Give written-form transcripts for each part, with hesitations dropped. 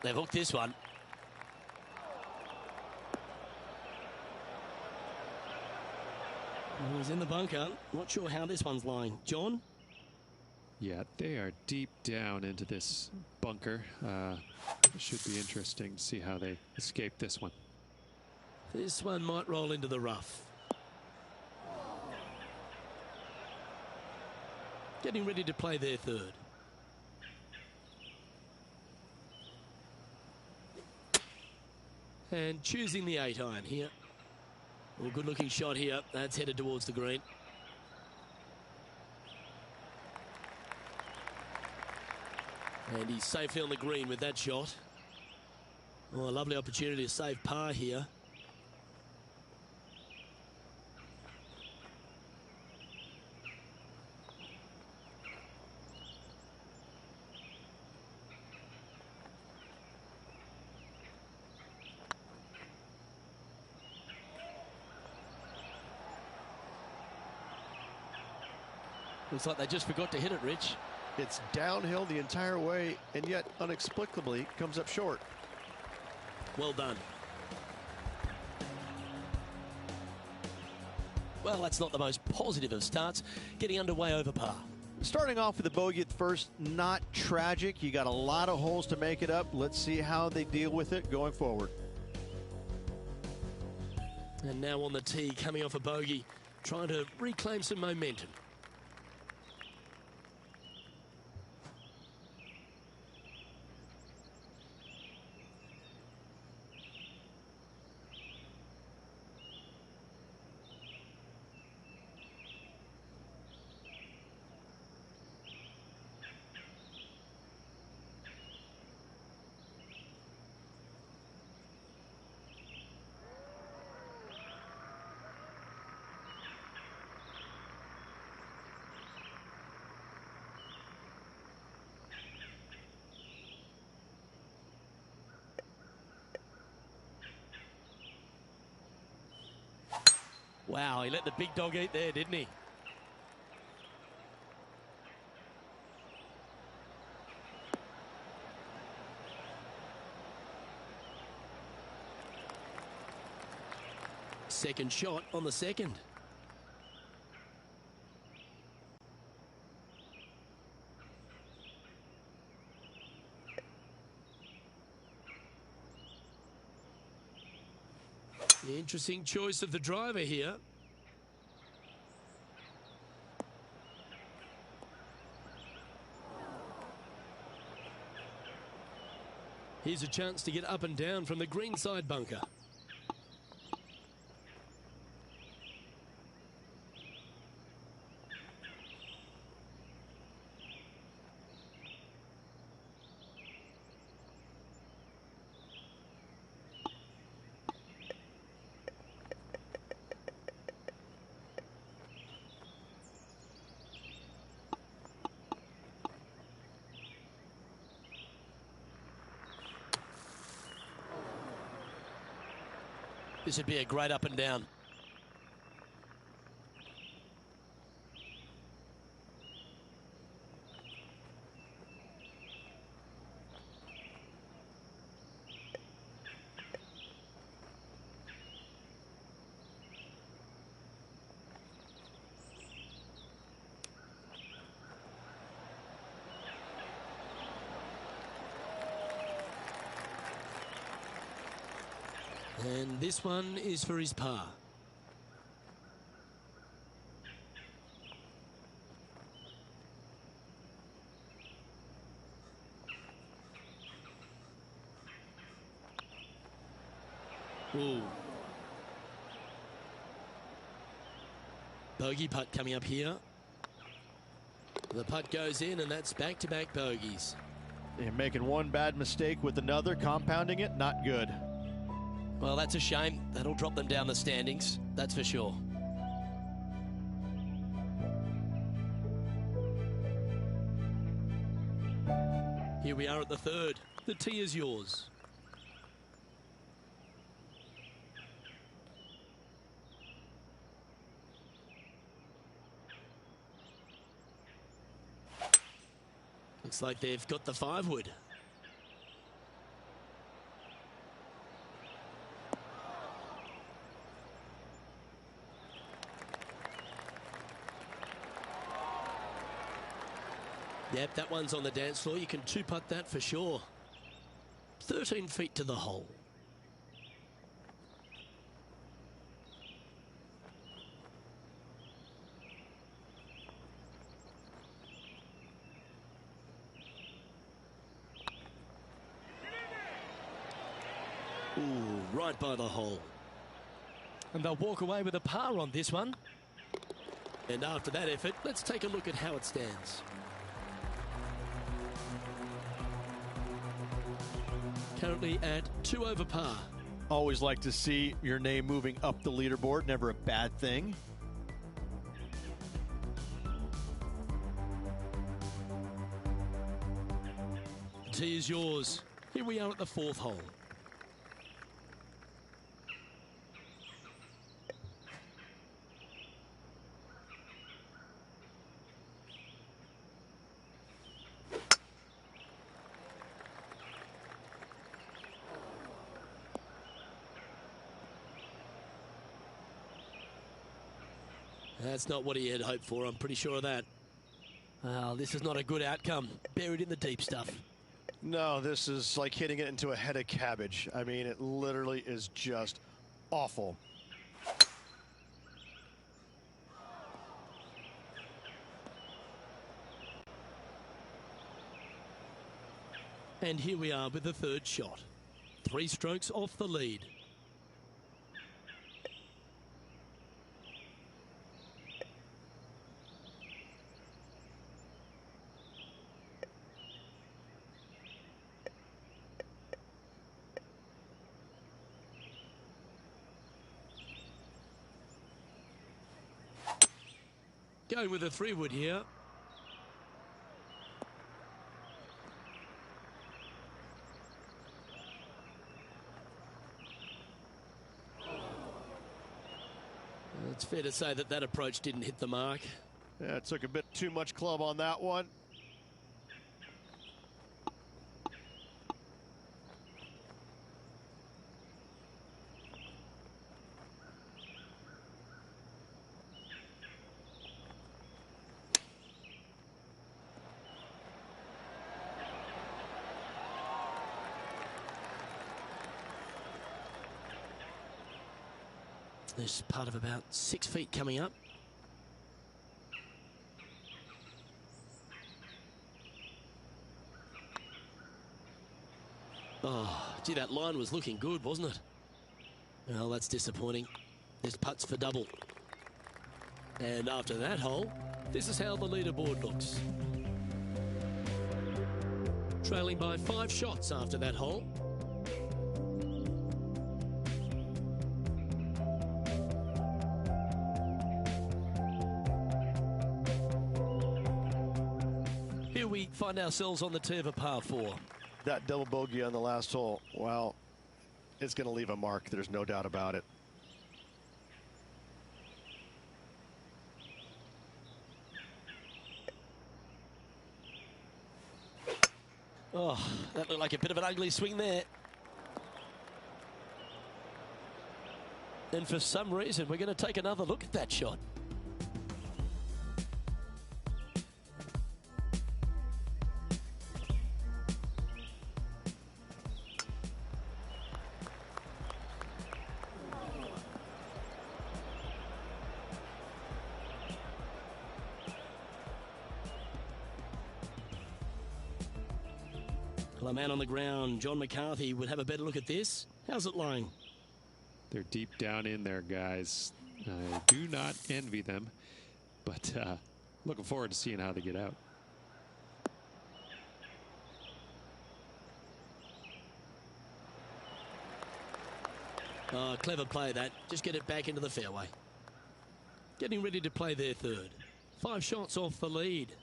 they've hooked this one. He's in the bunker. Not sure how this one's lying. John? Yeah, they are deep down into this bunker. It should be interesting to see how they escape this one. This one might roll into the rough. Getting ready to play their third. And choosing the 8-iron here. Well, good looking shot here. That's headed towards the green. And he's safely on the green with that shot. Oh, a lovely opportunity to save par here. Looks like they just forgot to hit it, Rich. It's downhill the entire way, and yet inexplicably comes up short. Well done. Well, that's not the most positive of starts. Getting underway over par. Starting off with a bogey at first, not tragic. You got a lot of holes to make it up. Let's see how they deal with it going forward. And now on the tee, coming off a bogey, trying to reclaim some momentum. Wow, he let the big dog eat there, didn't he? Second shot on the second. The interesting choice of the driver here. Here's a chance to get up and down from the greenside bunker. This would be a great up and down. And this one is for his par. Ooh. Bogey putt coming up here. The putt goes in, and that's back-to-back bogeys. They're making one bad mistake with another, compounding it, not good. Well, that's a shame. That'll drop them down the standings, that's for sure. Here we are at the third. The tee is yours. Looks like they've got the 5-wood. Yep, that one's on the dance floor. You can two-putt that for sure. 13 feet to the hole. Ooh, right by the hole. And they'll walk away with a par on this one. And after that effort, let's take a look at how it stands. Currently at 2 over par. Always like to see your name moving up the leaderboard. Never a bad thing. The tee is yours. Here we are at the 4th hole. That's not what he had hoped for, I'm pretty sure of that. Well, this is not a good outcome. Buried in the deep stuff. No, this is like hitting it into a head of cabbage. I mean, it literally is just awful. And here we are with the 3rd shot. 3 strokes off the lead. Going with a 3-wood here. It's fair to say that that approach didn't hit the mark. Yeah, it took a bit too much club on that one. There's part of about 6 feet coming up. Oh, gee, that line was looking good, wasn't it? Well, that's disappointing. There's putts for double. And after that hole, this is how the leaderboard looks. Trailing by 5 shots after that hole. Here we find ourselves on the tee of a par 4. That double bogey on the last hole, well, it's going to leave a mark. There's no doubt about it. Oh, that looked like a bit of an ugly swing there. And for some reason, we're going to take another look at that shot. Well, a man on the ground, John McCarthy, would have a better look at this. How's it lying? They're deep down in there, guys. I do not envy them, but looking forward to seeing how they get out. Oh, clever play that. Just get it back into the fairway. Getting ready to play their 3rd. 5 shots off the lead.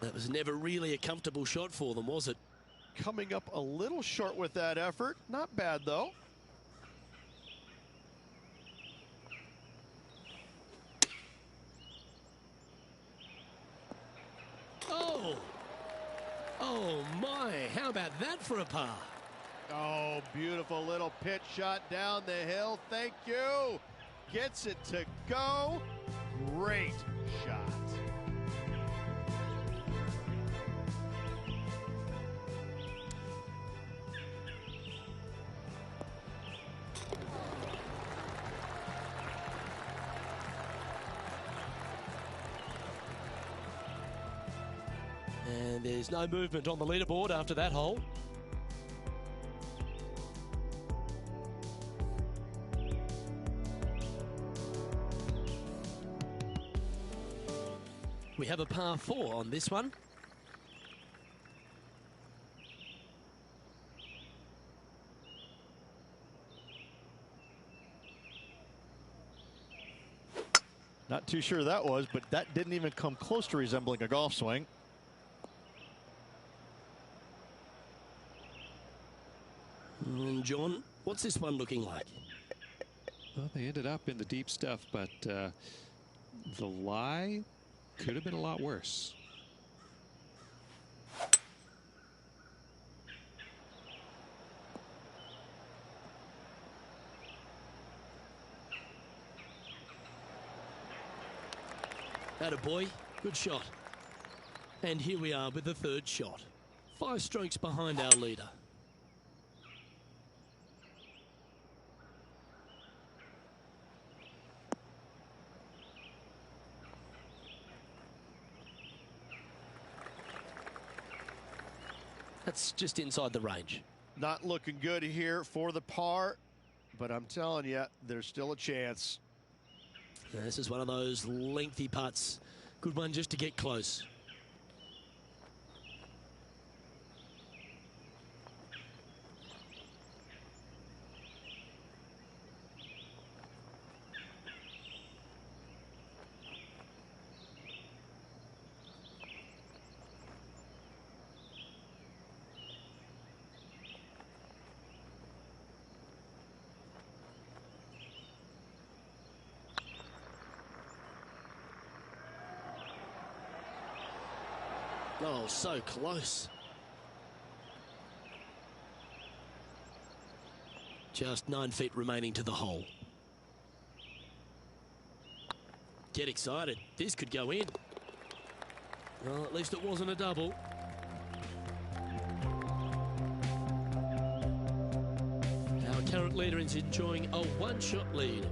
That was never really a comfortable shot for them, was it? Coming up a little short with that effort. Not bad, though. Oh! Oh my, how about that for a par? Oh, beautiful little pitch shot down the hill. Thank you. Gets it to go. Great shot. And there's no movement on the leaderboard after that hole. We have a par 4 on this one. Not too sure that was, but that didn't even come close to resembling a golf swing. And John, what's this one looking like? Well, they ended up in the deep stuff, but the lie could have been a lot worse. Attaboy, good shot. And here we are with the third shot. 5 strokes behind our leader. That's just inside the range. Not looking good here for the par, but I'm telling you, there's still a chance. Yeah, this is one of those lengthy putts. Good one just to get close. Oh, so close. Just 9 feet remaining to the hole. Get excited. This could go in. Well, at least it wasn't a double. Our current leader is enjoying a 1-shot lead.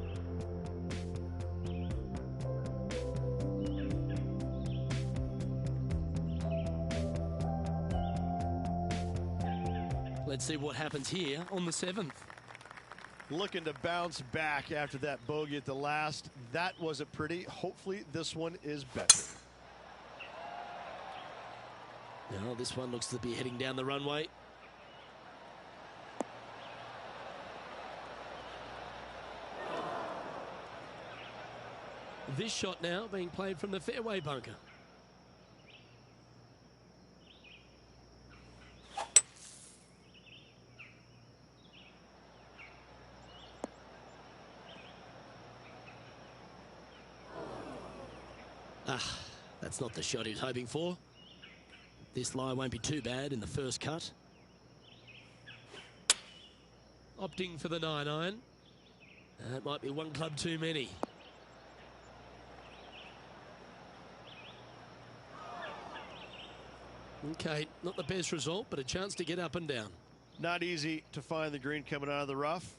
Let's see what happens here on the 7th. Looking to bounce back after that bogey at the last. That wasn't pretty. Hopefully this one is better. Now this one looks to be heading down the runway. This shot now being played from the fairway bunker. That's not the shot he was hoping for. This lie won't be too bad in the first cut. Opting for the 9-iron. That might be one club too many. Okay, not the best result, but a chance to get up and down. Not easy to find the green coming out of the rough.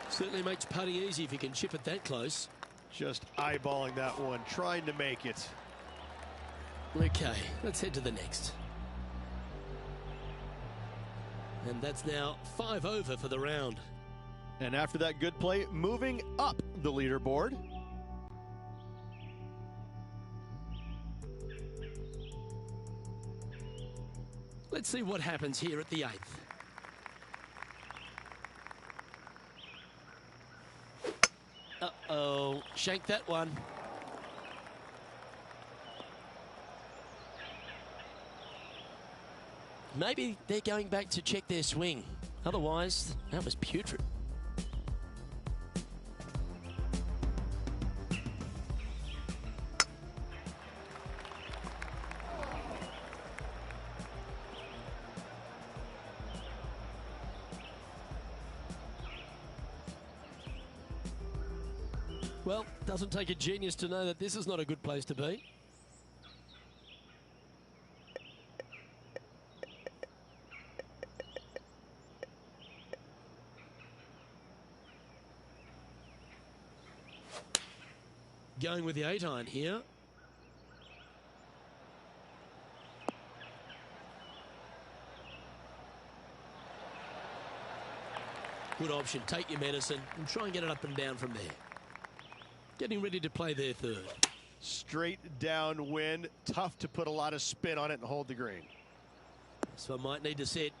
Certainly makes putting easy if you can chip it that close. Just eyeballing that one, trying to make it. Okay, let's head to the next. And that's now 5 over for the round. And after that good play, moving up the leaderboard. Let's see what happens here at the 8th. Uh-oh, shank that one. Maybe they're going back to check their swing. Otherwise, that was putrid. Well, doesn't take a genius to know that this is not a good place to be. Going with the 8-iron here. Good option. Take your medicine and try and get it up and down from there. Getting ready to play their third. Straight downwind. Tough to put a lot of spin on it and hold the green. So I might need to set.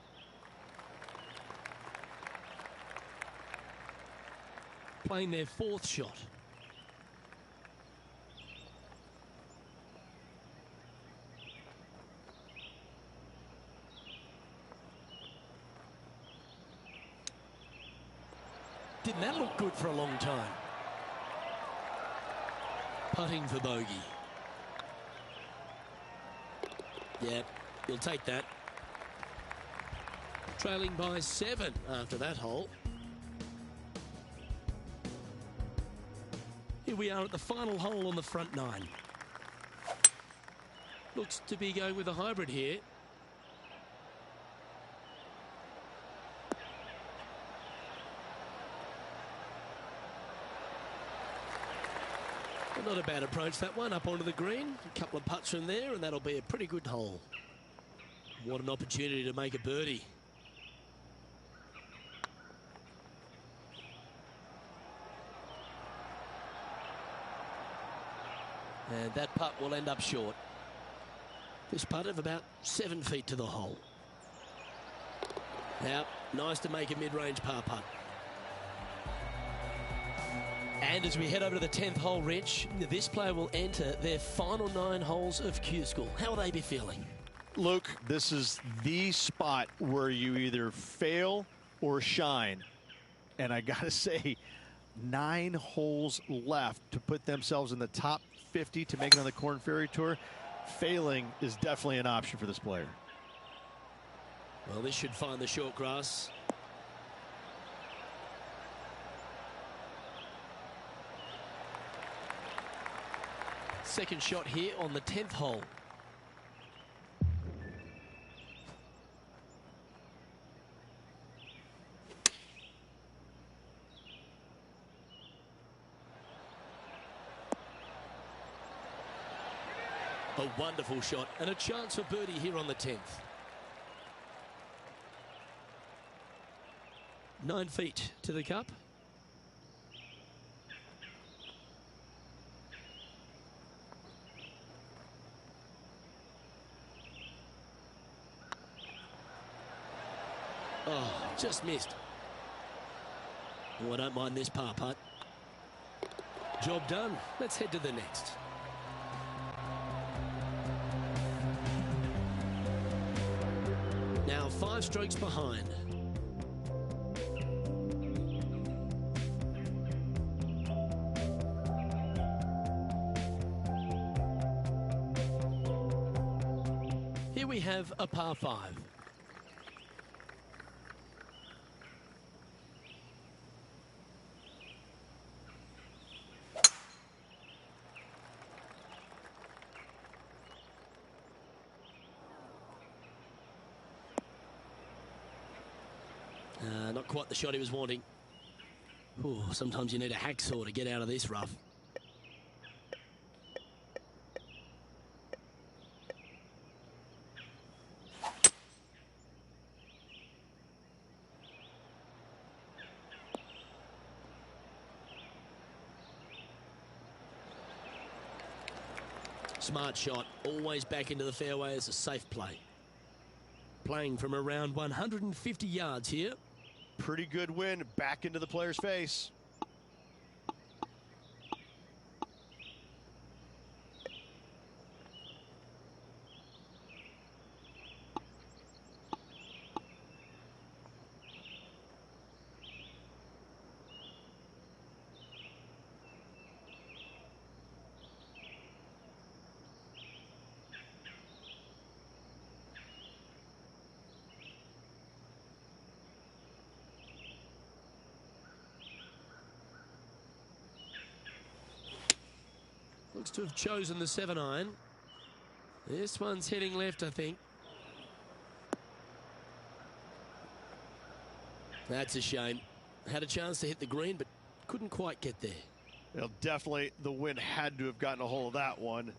Playing their fourth shot. Didn't that look good for a long time? Putting for bogey. Yeah, you'll take that. Trailing by 7 after that hole. Here we are at the final hole on the front 9. Looks to be going with a hybrid here. Not a bad approach, that one, up onto the green. A couple of putts from there, and that'll be a pretty good hole. What an opportunity to make a birdie. And that putt will end up short. This putt of about 7 feet to the hole. Now, nice to make a mid-range par putt. And as we head over to the 10th hole, Rich, this player will enter their final 9 holes of Q School. How will they be feeling? Luke, this is the spot where you either fail or shine. And I got to say, 9 holes left to put themselves in the top 50 to make it on the Korn Ferry Tour. Failing is definitely an option for this player. Well, this should find the short grass. Second shot here on the 10th hole. A wonderful shot and a chance for birdie here on the 10th. 9 feet to the cup. Oh, just missed. Oh, I don't mind this par putt. Job done. Let's head to the next. Now 5 strokes behind. Here we have a par 5. Not quite the shot he was wanting. Ooh, sometimes you need a hacksaw to get out of this rough. Smart shot, always back into the fairway as a safe play. Playing from around 150 yards here. Pretty good win back into the player's face. Looks to have chosen the 7-iron. This one's heading left, I think. That's a shame. Had a chance to hit the green, but couldn't quite get there. Well, definitely the wind had to have gotten a hold of that one.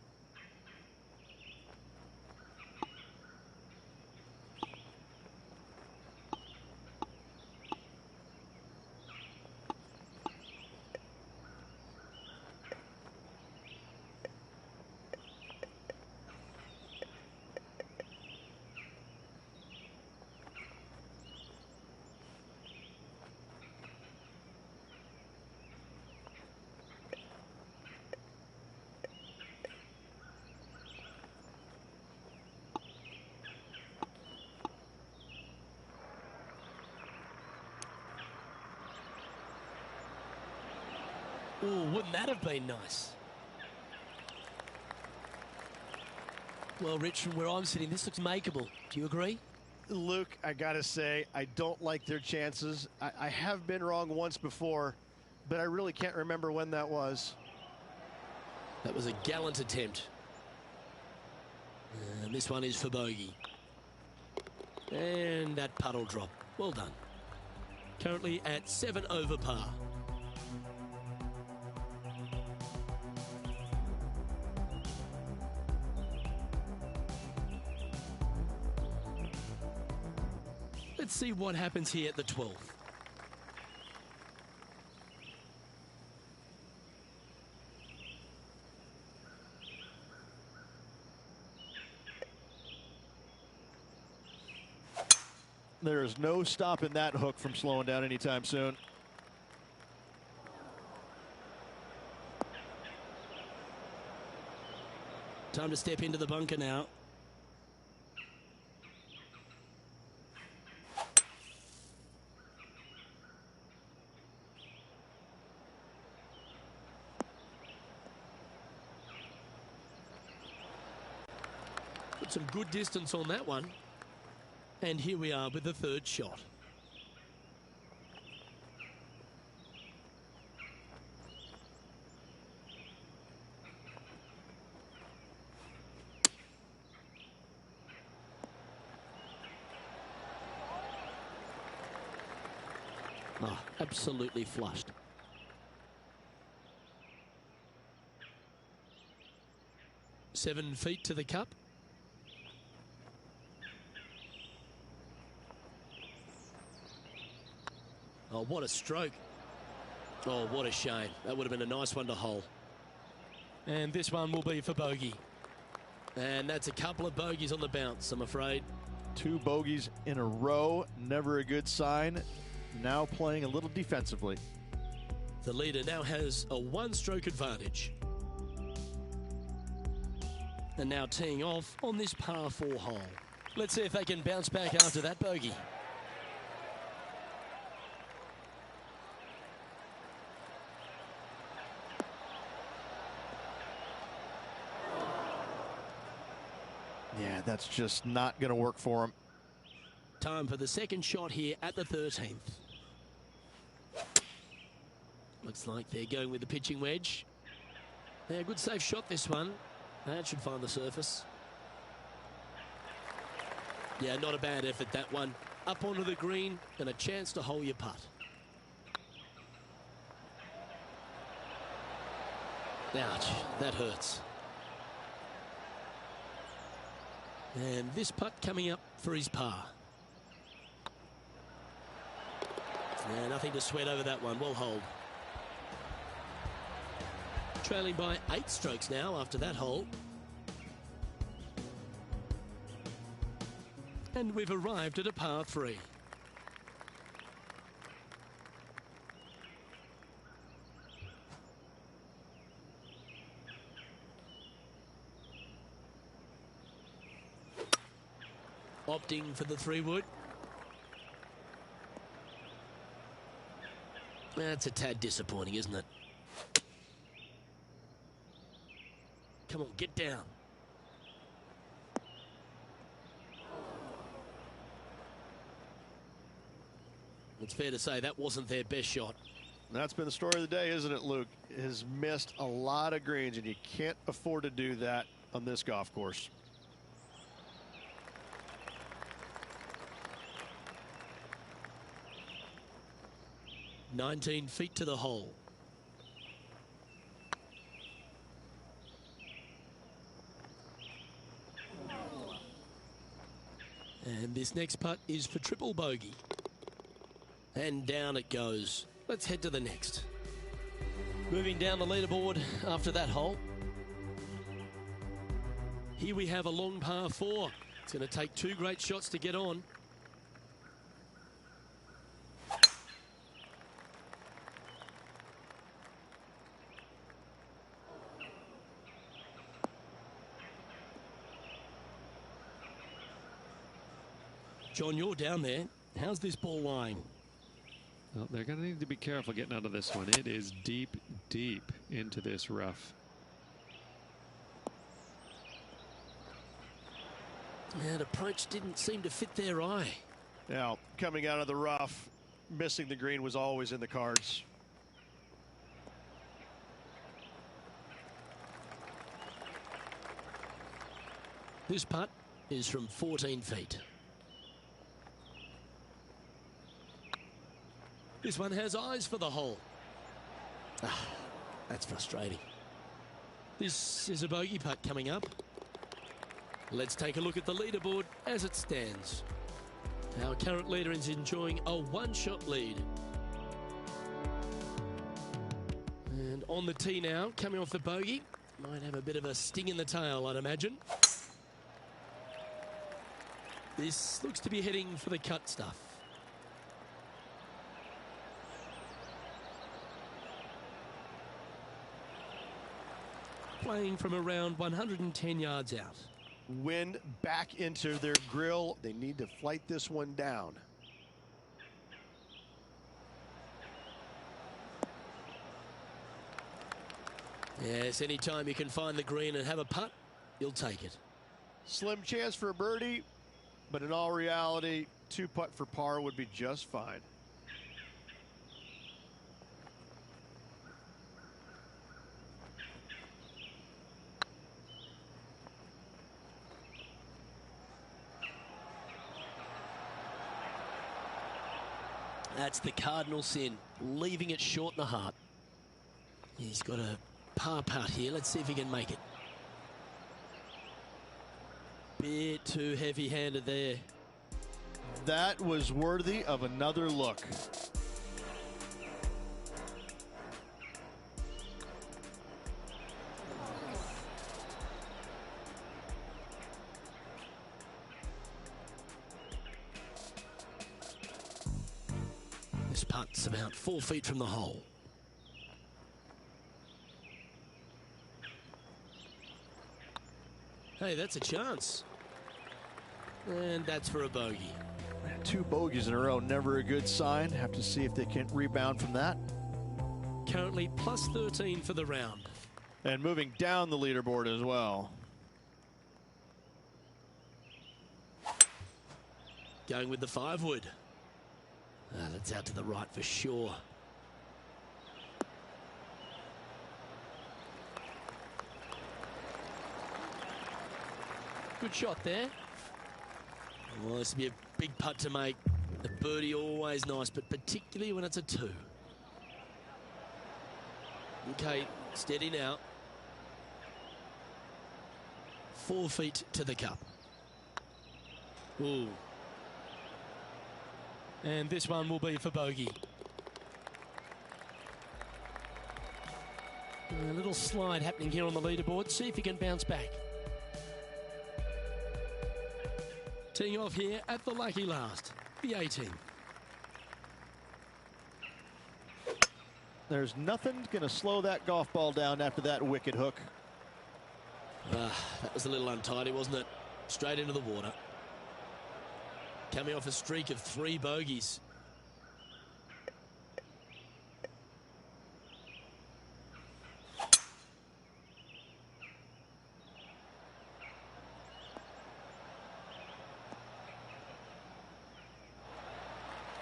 Oh, wouldn't that have been nice? Well, Rich, from where I'm sitting, this looks makeable. Do you agree? Luke, I gotta say, I don't like their chances. I have been wrong once before, but I really can't remember when that was. That was a gallant attempt. And this one is for bogey. And that puddle drop. Well done. Currently at 7 over par. Let's see what happens here at the 12th. There is no stopping that hook from slowing down anytime soon. Time to step into the bunker now. Put some good distance on that one. And here we are with the third shot. Oh, absolutely flushed. Seven feet to the cup. Oh, what a stroke. Oh, what a shame. That would have been a nice one to hole. And this one will be for bogey. And that's a couple of bogeys on the bounce, I'm afraid. 2 bogeys in a row, never a good sign. Now playing a little defensively. The leader now has a 1-stroke advantage. And now teeing off on this par 4 hole. Let's see if they can bounce back after that bogey. Yeah, that's just not going to work for him. Time for the second shot here at the 13th. Looks like they're going with the pitching wedge. Yeah, good safe shot this one. That should find the surface. Yeah, not a bad effort, that one. Up onto the green and a chance to hole your putt. Ouch, that hurts. And this putt coming up for his par. Yeah, nothing to sweat over that one. Well holed. Trailing by 8 strokes now after that hole. And we've arrived at a par 3. Opting for the 3-wood. That's a tad disappointing, isn't it? Come on, get down. It's fair to say that wasn't their best shot. That's been the story of the day, isn't it, Luke? Has missed a lot of greens, and you can't afford to do that on this golf course. "19 feet to the hole." And this next putt is for triple bogey. And down it goes. Let's head to the next. Moving down the leaderboard after that hole. Here we have a long par 4. It's going to take 2 great shots to get on. John, you're down there. How's this ball lying? Well, they're going to need to be careful getting out of this one. It is deep, deep into this rough. That approach didn't seem to fit their eye. Now, coming out of the rough, missing the green was always in the cards. This putt is from 14 feet. This one has eyes for the hole. Ah, that's frustrating. This is a bogey putt coming up. Let's take a look at the leaderboard as it stands. Our current leader is enjoying a 1-shot lead. And on the tee now, coming off the bogey. Might have a bit of a sting in the tail, I'd imagine. This looks to be heading for the cut stuff. Playing from around 110 yards out. Wind back into their grill. They need to flight this one down. Yes, anytime you can find the green and have a putt, you'll take it. Slim chance for a birdie, but in all reality, 2-putt for par would be just fine. That's the cardinal sin, leaving it short in the heart. He's got a par putt here. Let's see if he can make it. Bit too heavy-handed there. That was worthy of another look. This putt's about 4 feet from the hole. Hey, that's a chance. And that's for a bogey. 2 bogeys in a row, never a good sign. Have to see if they can rebound from that. Currently plus 13 for the round. And moving down the leaderboard as well. Going with the 5-wood. That's out to the right for sure. Good shot there. Well, this will be a big putt to make. The birdie always nice, but particularly when it's a 2. Okay, steady now. 4 feet to the cup. Ooh. And this one will be for bogey. A little slide happening here on the leaderboard. See if he can bounce back. Teeing off here at the lucky last, the 18. There's nothing going to slow that golf ball down after that wicket hook. That was a little untidy, wasn't it? Straight into the water. Coming off a streak of 3 bogeys.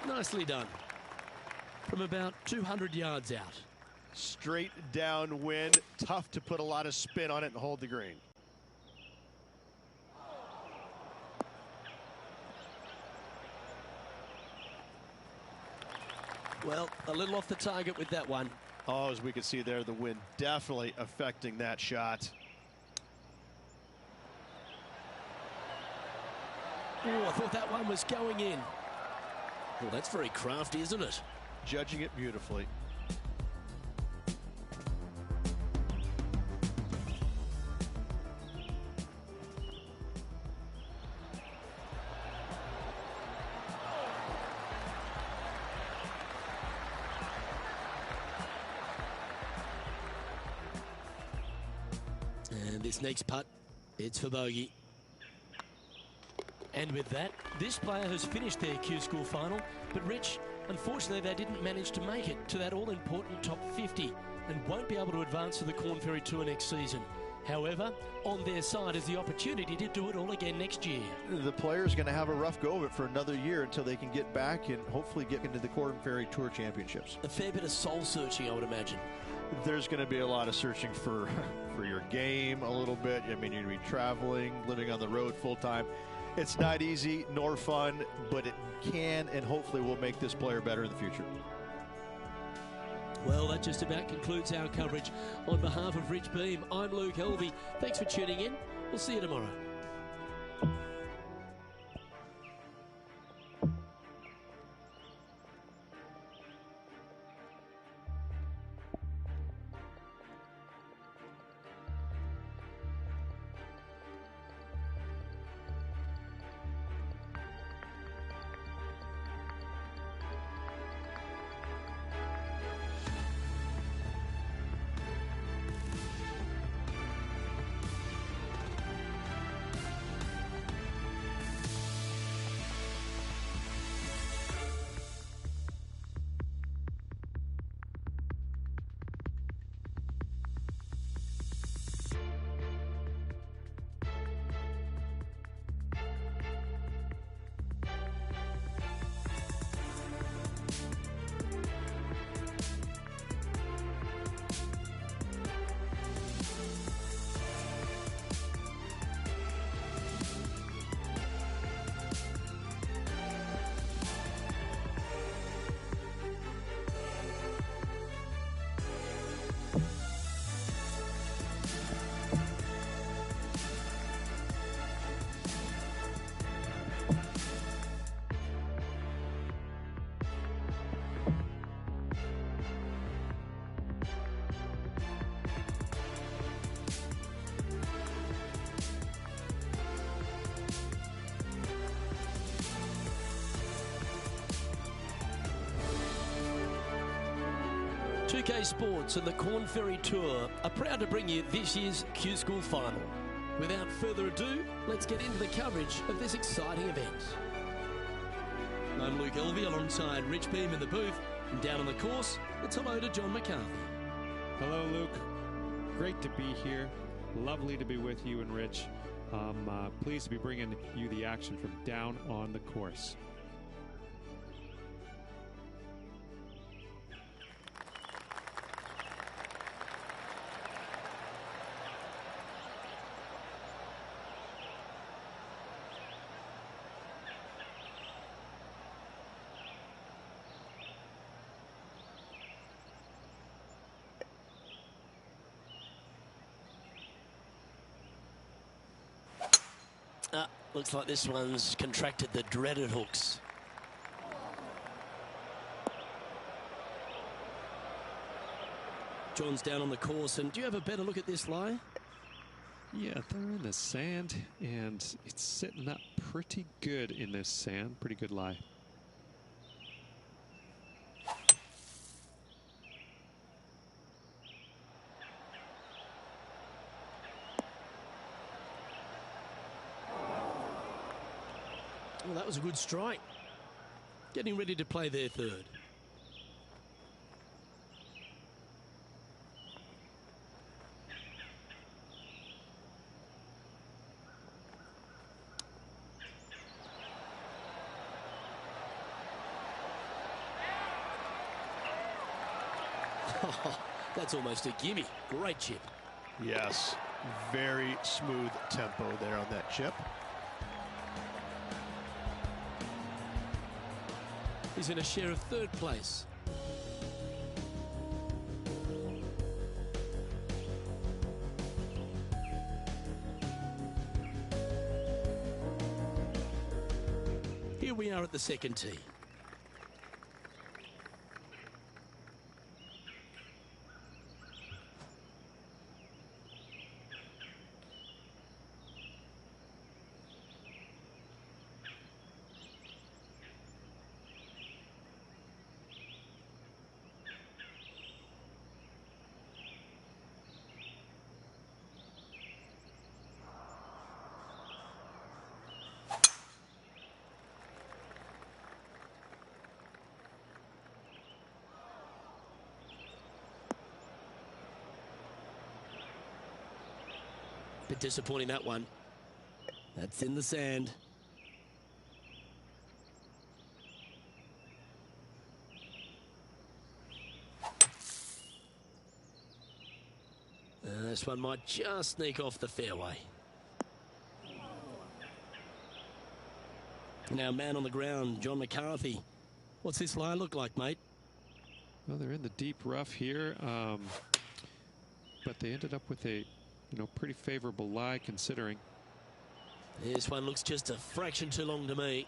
Nicely done. from about 200 yards out. Straight downwind, tough to put a lot of spin on it and hold the green. Well, a little off the target with that one. Oh, as we can see there, the wind definitely affecting that shot. Oh, I thought that one was going in. Well, that's very crafty, isn't it? Judging it beautifully. And this next putt, it's for bogey. And with that, this player has finished their Q School final. But Rich, unfortunately, they didn't manage to make it to that all-important top 50 and won't be able to advance to the Korn Ferry Tour next season. However, on their side is the opportunity to do it all again next year. The player's going to have a rough go of it for another year until they can get back and hopefully get into the Korn Ferry Tour Championships. A fair bit of soul-searching, I would imagine. There's going to be a lot of searching for your game a little bit. I mean, you're going to be traveling, living on the road full-time. It's not easy nor fun, but it can and hopefully will make this player better in the future. Well, that just about concludes our coverage. On behalf of Rich Beam, I'm Luke Helvey. Thanks for tuning in. We'll see you tomorrow. PGA Sports and the Korn Ferry Tour are proud to bring you this year's Q School final. Without further ado, let's get into the coverage of this exciting event. I'm Luke Helvey alongside Rich Beam in the booth, and down on the course, it's hello to John McCarthy. Hello, Luke. Great to be here. Lovely to be with you and Rich. Pleased to be bringing you the action from down on the course. Looks like this one's contracted the dreaded hooks. John's down on the course, and do you have a better look at this lie? Yeah, they're in the sand, and it's sitting up pretty good in this sand. Pretty good lie. Well, that was a good strike. Getting ready to play their third. Oh, that's almost a gimme. Great chip. Yes, very smooth tempo there on that chip. He's in a share of third place. Here we are at the second tee. Bit disappointing, that one. That's in the sand. This one might just sneak off the fairway. Now, man on the ground, John McCarthy. What's this lie look like, mate? Well, they're in the deep rough here, but they ended up with a pretty favorable lie considering. This one looks just a fraction too long to me.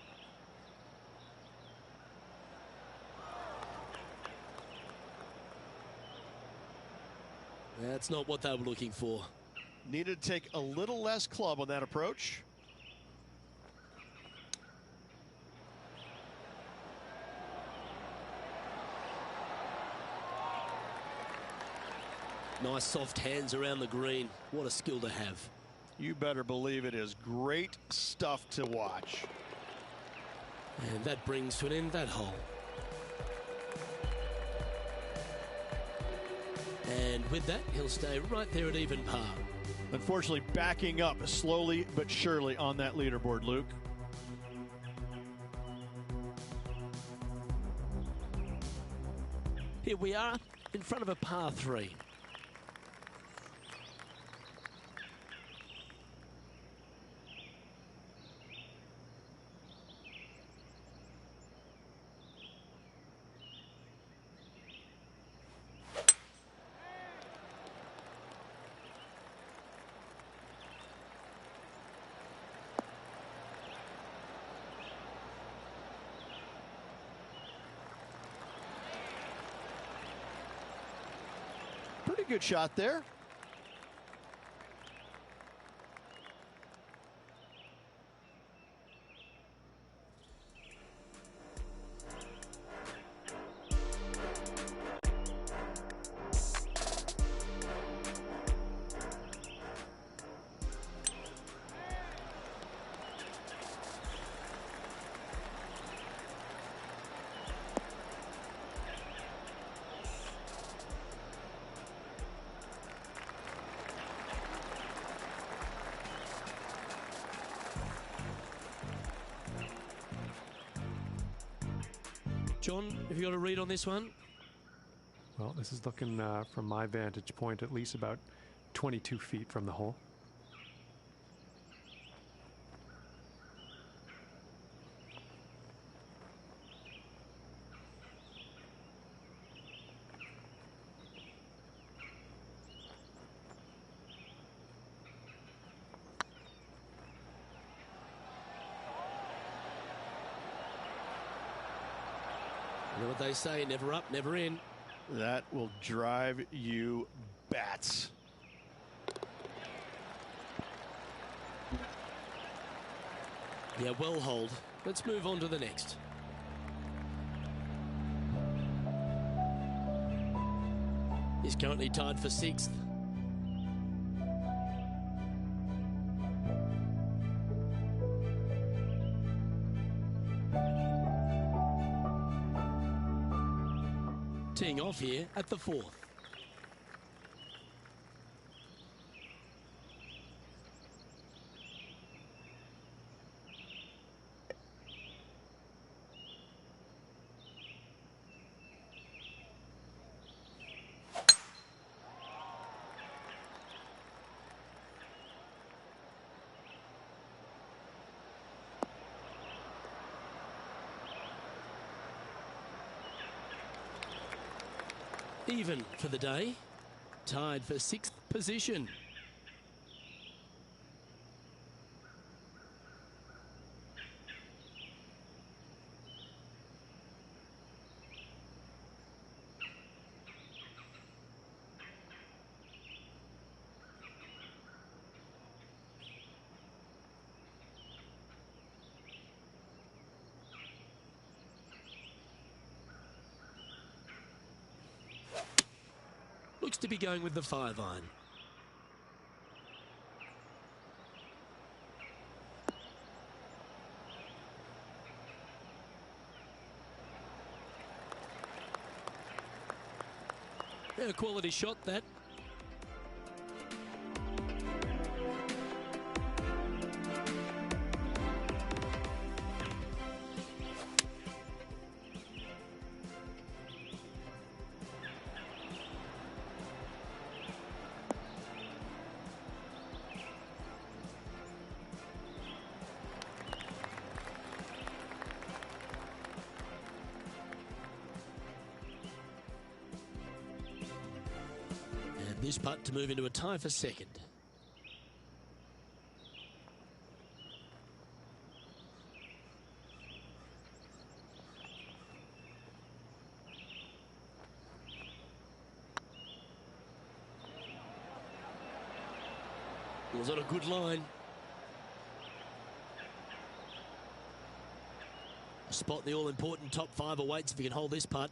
That's not what they were looking for. Needed to take a little less club on that approach. Nice soft hands around the green. What a skill to have. You better believe it is great stuff to watch. And that brings to an end that hole. And with that, he'll stay right there at even par. Unfortunately, backing up slowly but surely on that leaderboard, Luke. Here we are in front of a par 3. Pretty good shot there. John, have you got a read on this one? Well, this is looking from my vantage point at least about 22 feet from the hole. You know what they say, never up, never in. That will drive you bats. Yeah, well hold. Let's move on to the next. He's currently tied for 6th. Teeing off here at the 4th. even for the day. Tied for 6th position. Looks to be going with the 5-iron. A quality shot, that. This putt to move into a tie for 2nd. Was on a good line. A spot in the all-important top 5 awaits if you can hold this putt.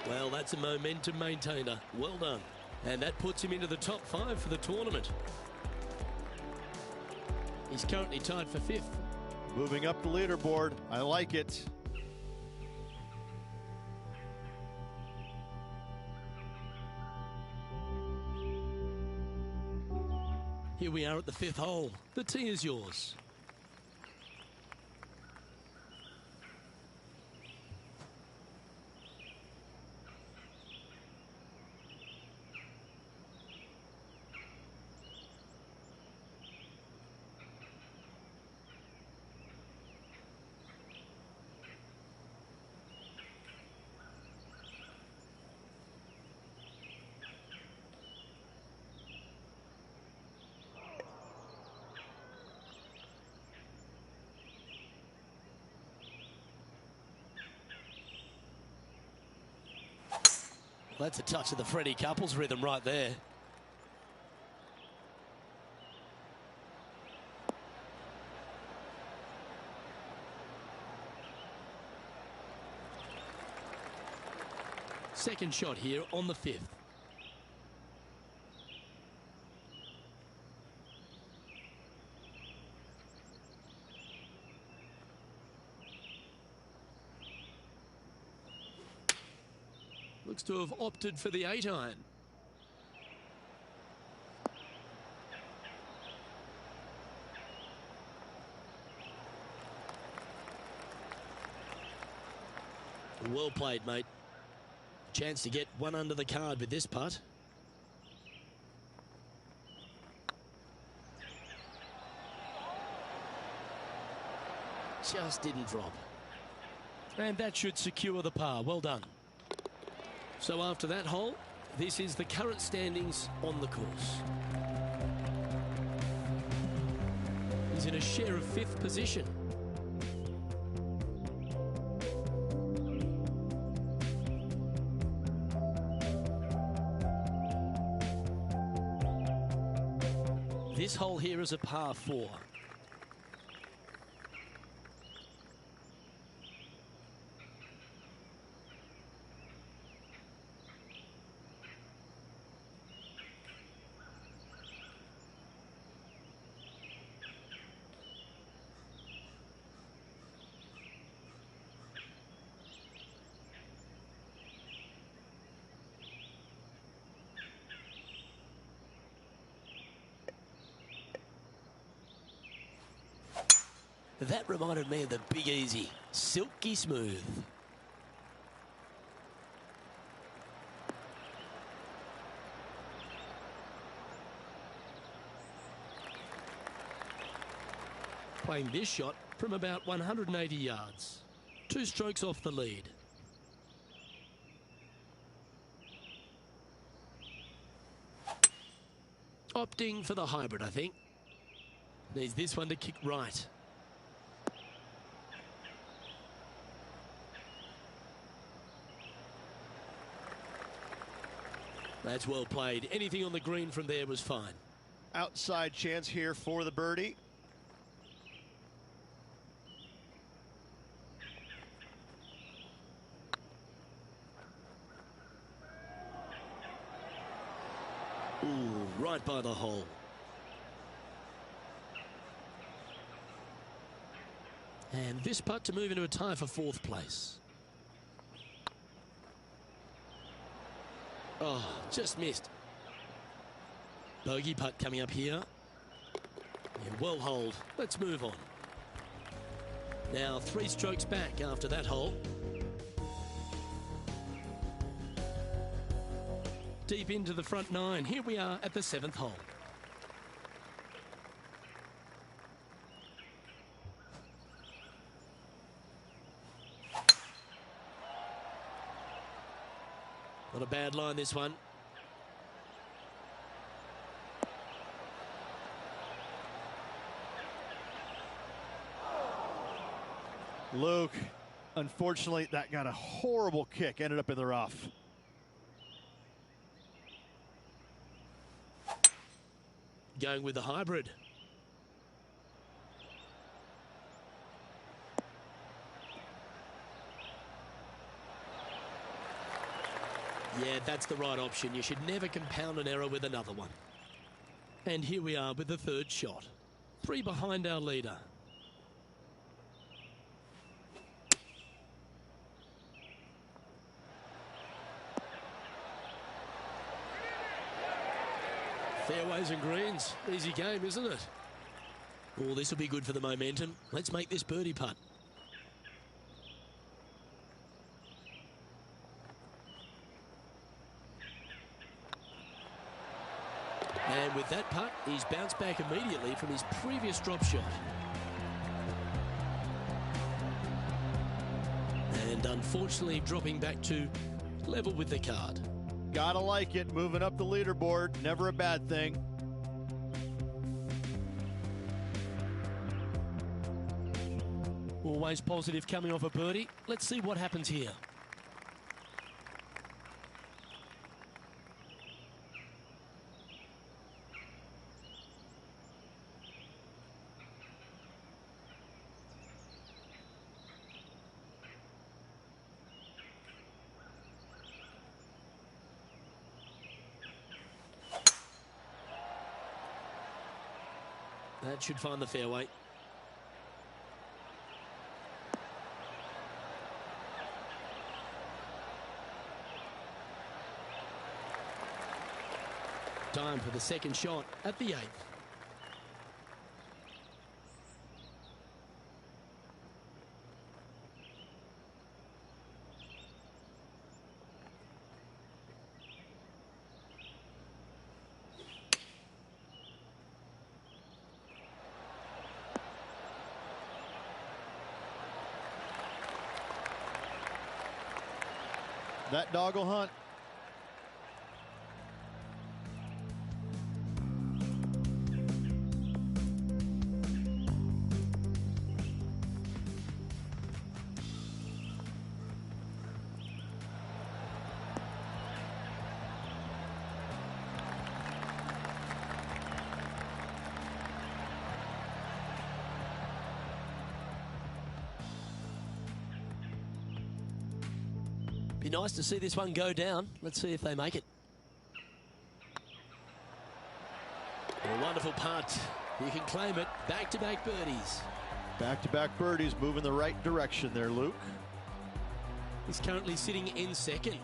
Well, that's a momentum maintainer. Well done. And that puts him into the top 5 for the tournament. He's currently tied for 5th. Moving up the leaderboard. I like it. Here we are at the 5th hole. The tee is yours. That's a touch of the Freddie Couples rhythm right there. Second shot here on the 5th. Looks to have opted for the 8-iron. Well played, mate. Chance to get one under the card with this putt. Just didn't drop. And that should secure the par. Well done. So after that hole, this is the current standings on the course. He's in a share of 5th position. This hole here is a par 4. That reminded me of the Big Easy. Silky smooth. playing this shot from about 180 yards. 2 strokes off the lead. Opting for the hybrid, I think. Needs this one to kick right. That's well played. Anything on the green from there was fine. Outside chance here for the birdie. Ooh, right by the hole. And this putt to move into a tie for 4th place. Oh, just missed. Bogey putt coming up here. Yeah, well holed. Let's move on. Now 3 strokes back after that hole. Deep into the front 9. Here we are at the 7th hole. Not a bad line, this one. Luke, unfortunately, that got a horrible kick. Ended up in the rough. Going with the hybrid. Yeah, that's the right option. You should never compound an error with another one. And here we are with the 3rd shot. 3 behind our leader. Fairways and greens. Easy game, isn't it? Oh, this will be good for the momentum. Let's make this birdie putt. And with that putt, he's bounced back immediately from his previous drop shot. And unfortunately dropping back to level with the card. Gotta like it. Moving up the leaderboard. Never a bad thing. Always positive coming off a birdie. Let's see what happens here. That should find the fairway. Time for the 2nd shot at the 8th. That dog will hunt. Be nice to see this one go down. Let's see if they make it. A wonderful putt. You can claim it. Back-to-back birdies. Back-to-back birdies, moving the right direction there, Luke. He's currently sitting in 2nd.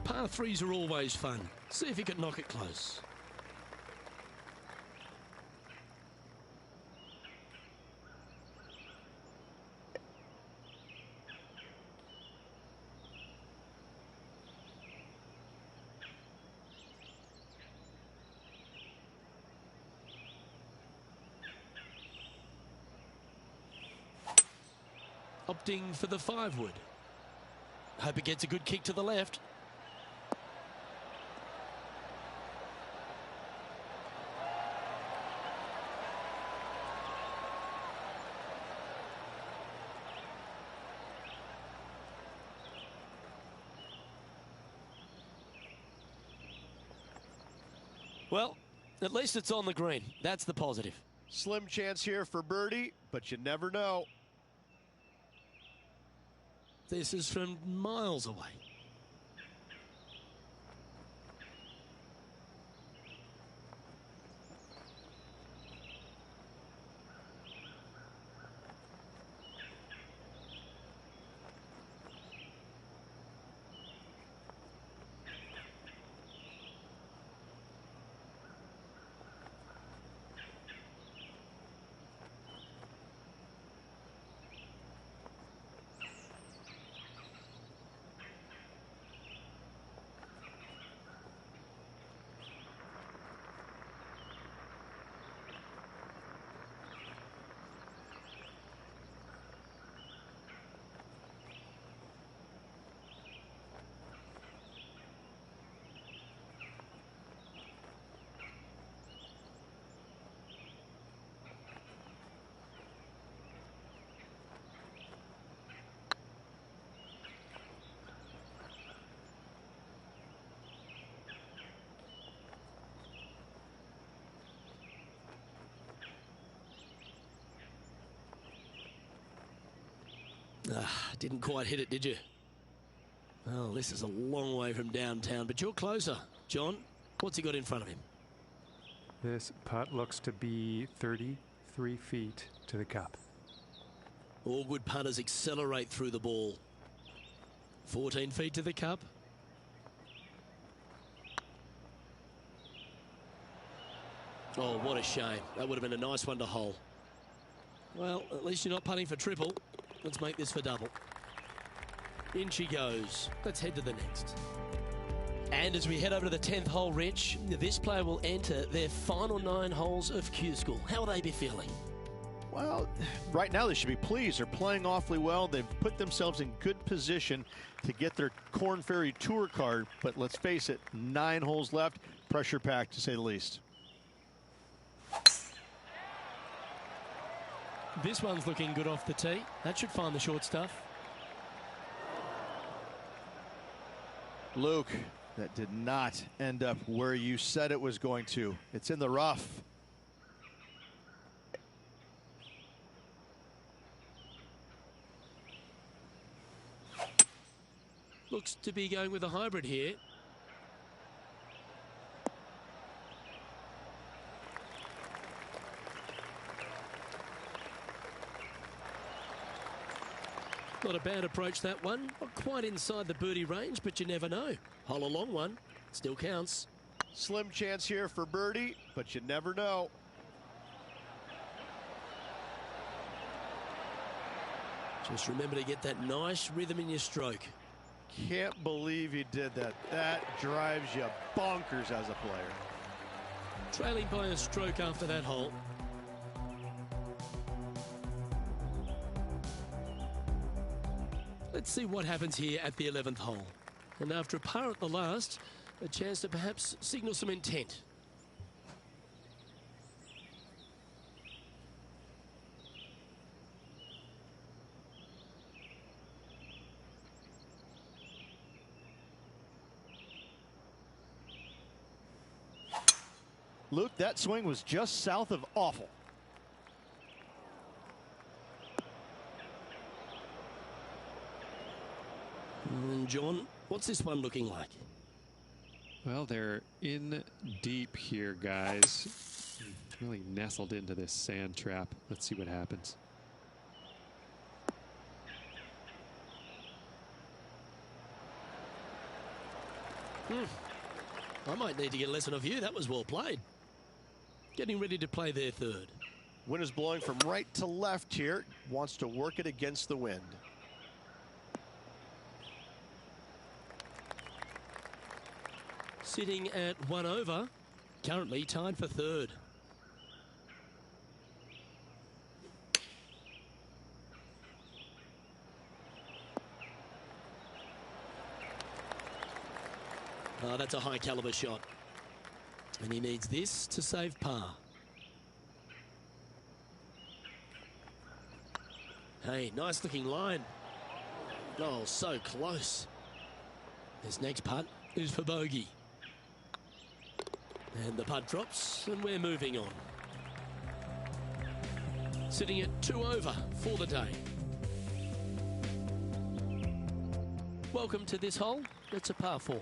Par 3s are always fun. See if he can knock it close. opting for the 5-wood. Hope it gets a good kick to the left. Well, at least it's on the green. That's the positive. Slim chance here for birdie, but you never know. This is from miles away. Didn't quite hit it, did you? Well, this is a long way from downtown, but you're closer. John, what's he got in front of him? This putt looks to be 33 feet to the cup. All good putters accelerate through the ball. 14 feet to the cup. Oh, what a shame. That would have been a nice one to hole. Well, at least you're not putting for triple. Let's make this for double. In she goes. Let's head to the next. And as we head over to the 10th hole, Rich, this player will enter their final 9 holes of Q School. How will they be feeling? Well, right now they should be pleased. They're playing awfully well. They've put themselves in good position to get their Korn Ferry Tour card. But let's face it, 9 holes left. Pressure packed, to say the least. This one's looking good off the tee. That should find the short stuff. Luke, that did not end up where you said it was going to. It's in the rough. Looks to be going with a hybrid here. Not a bad approach, that one. Not quite inside the birdie range, but you never know. Hole a long one. Still counts. Slim chance here for birdie, but you never know. Just remember to get that nice rhythm in your stroke. Can't believe he did that. That drives you bonkers as a player. Trailing by a stroke after that hole. Let's see what happens here at the 11th hole. And after a par at the last, a chance to perhaps signal some intent. Luke, that swing was just south of awful. And John, what's this one looking like? Well, they're in deep here, guys. Really nestled into this sand trap. Let's see what happens. I might need to get a lesson of you. That was well played. Getting ready to play their third. Wind is blowing from right to left here. Wants to work it against the wind. Sitting at 1 over, currently tied for third. Oh, that's a high caliber shot. And he needs this to save par. Hey, nice looking line. Oh, so close. This next putt is for bogey. And the putt drops, and we're moving on. Sitting at 2 over for the day. Welcome to this hole. It's a par 4.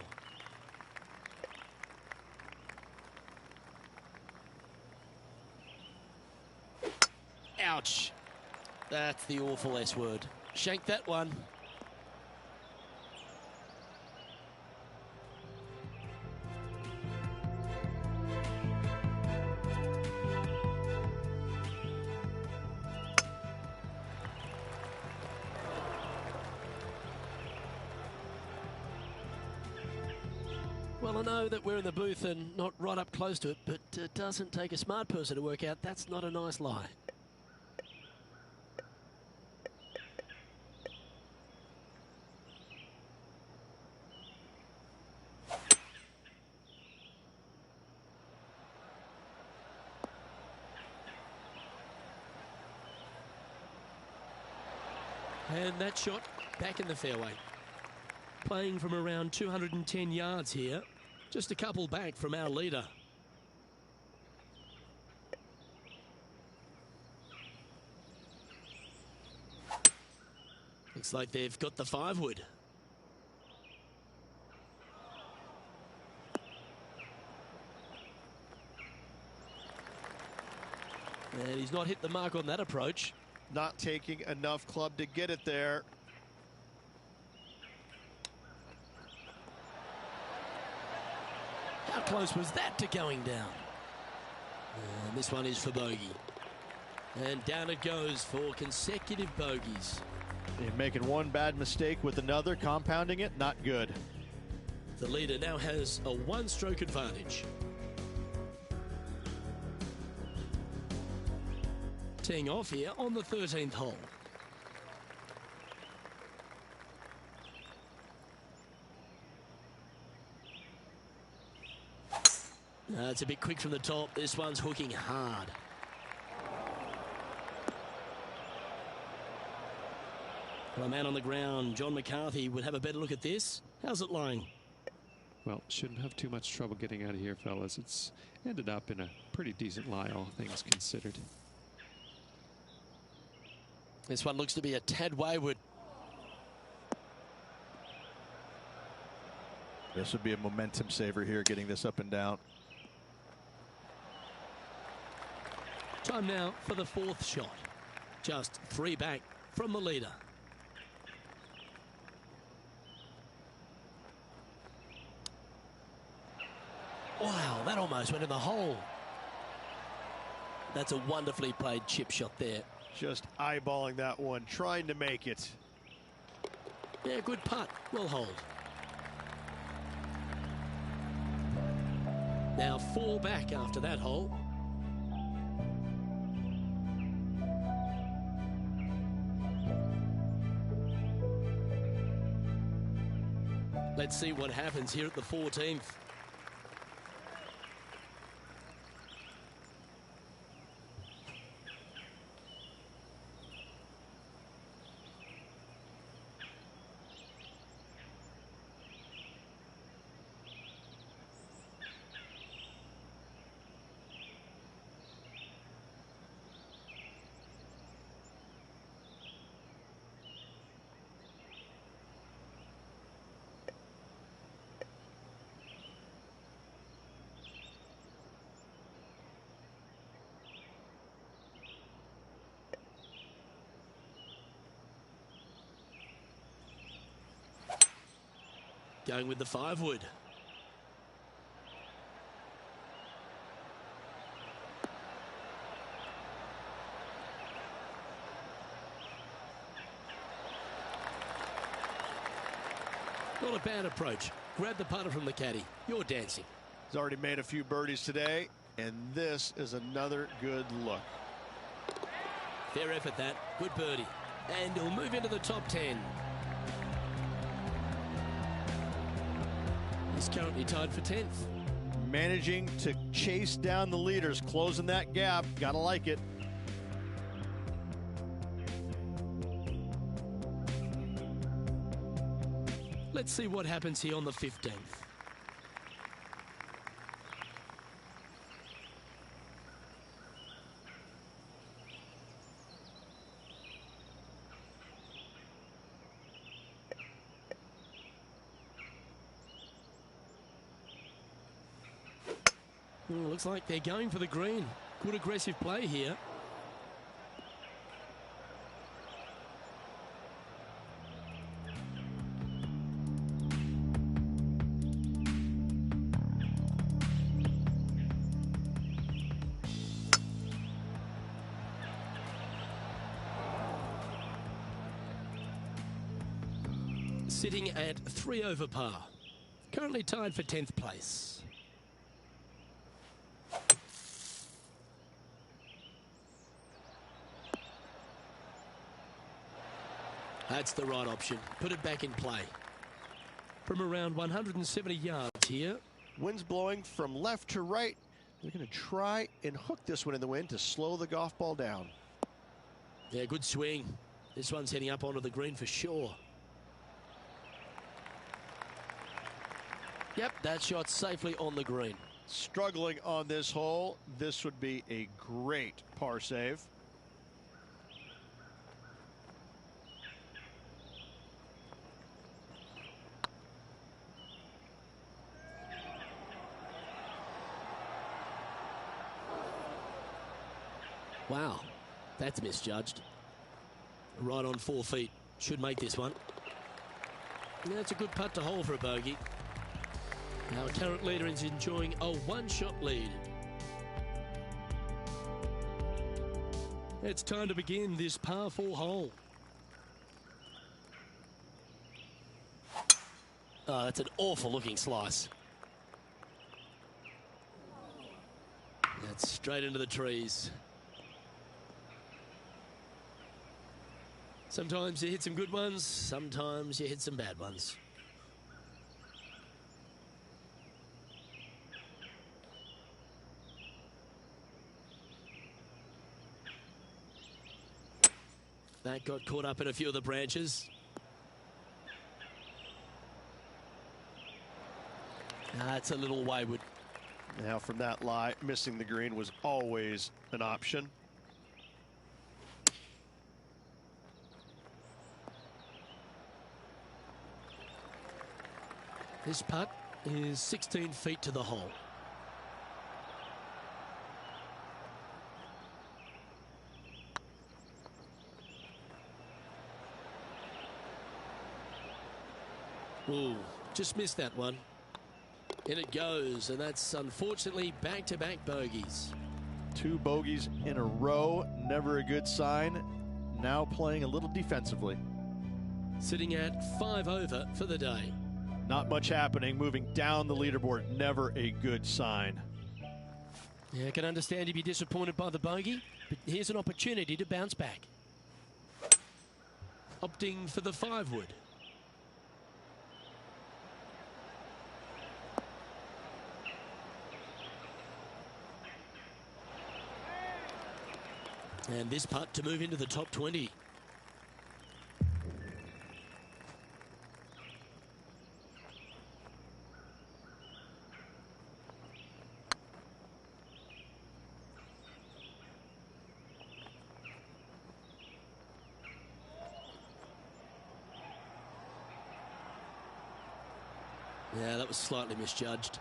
Ouch. That's the awful S word. Shank that one. Well, I know that we're in the booth and not right up close to it, but it doesn't take a smart person to work out that's not a nice lie. And that shot back in the fairway. Playing from around 210 yards here. Just a couple back from our leader. Looks like they've got the 5-wood. And he's not hit the mark on that approach. Not taking enough club to get it there. How close was that to going down? And this one is for bogey. And down it goes for consecutive bogeys. And making one bad mistake with another, compounding it, not good. The leader now has a 1-stroke advantage. Teeing off here on the 13th hole. It's a bit quick from the top. This one's hooking hard. Well, a man on the ground, John McCarthy, would have a better look at this. How's it lying? Well, shouldn't have too much trouble getting out of here, fellas. It's ended up in a pretty decent lie, all things considered. This one looks to be a tad wayward. This would be a momentum saver here, getting this up and down. Time now for the 4th shot. Just 3 back from the leader. Wow, that almost went in the hole. That's a wonderfully played chip shot there. Just eyeballing that one, trying to make it. Yeah, good putt. Well hold. Now 4 back after that hole. Let's see what happens here at the 14th. Going with the 5-wood. Not a bad approach. Grab the putter from the caddy. You're dancing. He's already made a few birdies today, and this is another good look. Fair effort that. Good birdie. And he'll move into the top 10. He's currently tied for 10th. Managing to chase down the leaders, closing that gap. Gotta like it. Let's see what happens here on the 15th. Looks like they're going for the green. Good aggressive play here. Sitting at 3 over par. Currently tied for 10th place. That's the right option. Put it back in play. From around 170 yards here. Wind's blowing from left to right. They're going to try and hook this one in the wind to slow the golf ball down. Yeah, good swing. This one's heading up onto the green for sure. Yep, that shot safely on the green. Struggling on this hole. This would be a great par save. Wow, that's misjudged. Right on 4 feet. Should make this one. Yeah, it's a good putt to hole for a bogey. Our current leader is enjoying a one-shot lead. It's time to begin this par 4 hole. Oh, that's an awful looking slice. That's straight into the trees. Sometimes you hit some good ones, sometimes you hit some bad ones. That got caught up in a few of the branches. That's a little wayward. Now from that lie, missing the green was always an option. This putt is 16 feet to the hole. Ooh, just missed that one. In it goes, and that's unfortunately back-to-back bogeys. 2 bogeys in a row, never a good sign. Now playing a little defensively. Sitting at 5 over for the day. Not much happening, moving down the leaderboard, never a good sign. Yeah, I can understand you'd be disappointed by the bogey, but here's an opportunity to bounce back. Opting for the 5-wood. And this putt to move into the top 20. Yeah, that was slightly misjudged.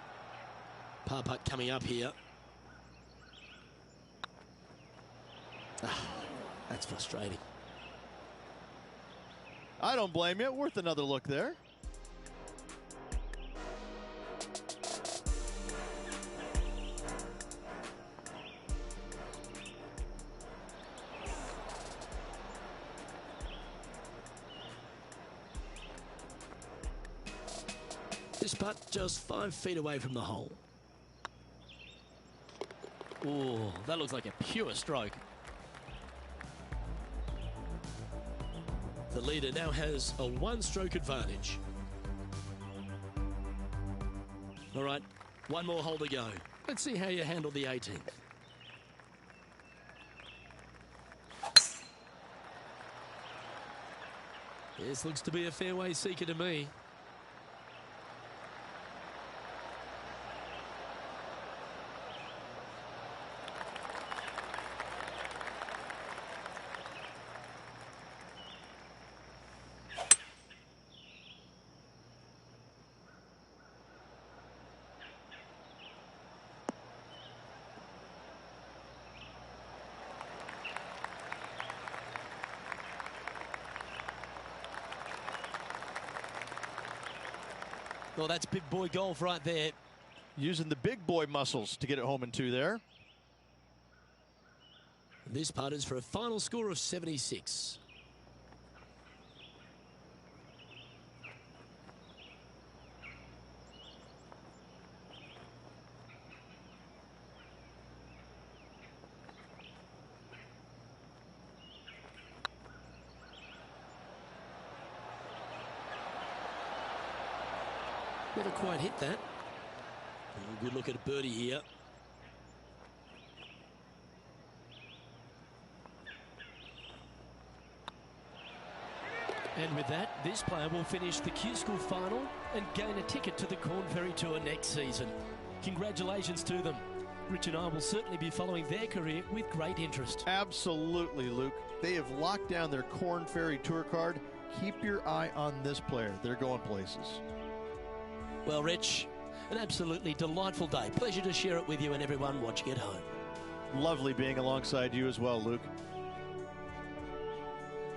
Par putt coming up here. That's frustrating. I don't blame you. Worth another look there. This putt just 5 feet away from the hole. Oh, that looks like a pure stroke. The leader now has a 1-stroke advantage. All right, one more hole to go. Let's see how you handle the 18th. This looks to be a fairway seeker to me. Well, that's big boy golf right there. Using the big boy muscles to get it home in 2 there. This putt is for a final score of 76. Never quite hit that. Oh, good look at a birdie here. And with that, this player will finish the Q School final and gain a ticket to the Corn Ferry Tour next season. Congratulations to them. Rich and I will certainly be following their career with great interest. Absolutely, Luke. They have locked down their Corn Ferry Tour card. Keep your eye on this player. They're going places. Well, Rich, an absolutely delightful day. Pleasure to share it with you and everyone watching at home. Lovely being alongside you as well, Luke.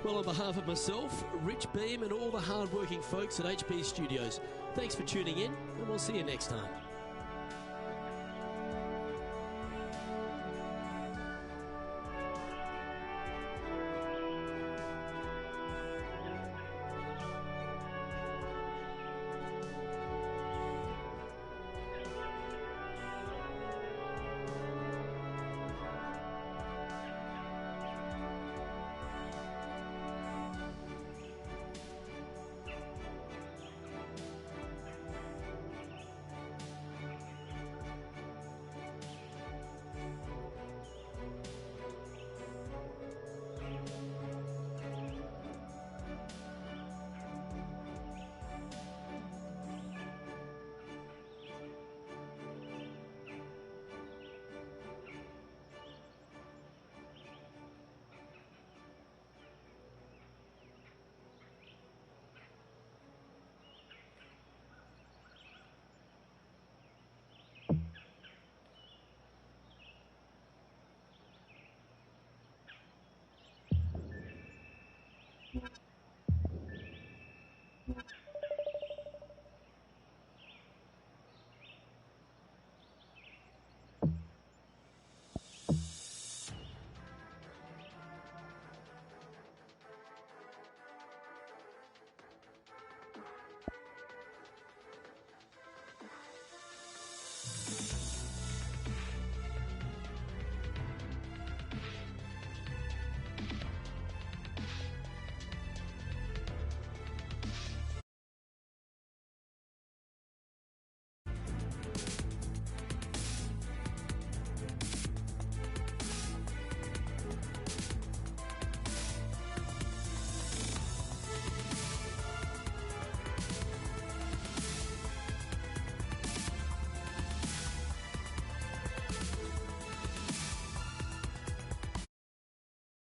Well, on behalf of myself, Rich Beam, and all the hard-working folks at HB Studios, thanks for tuning in, and we'll see you next time.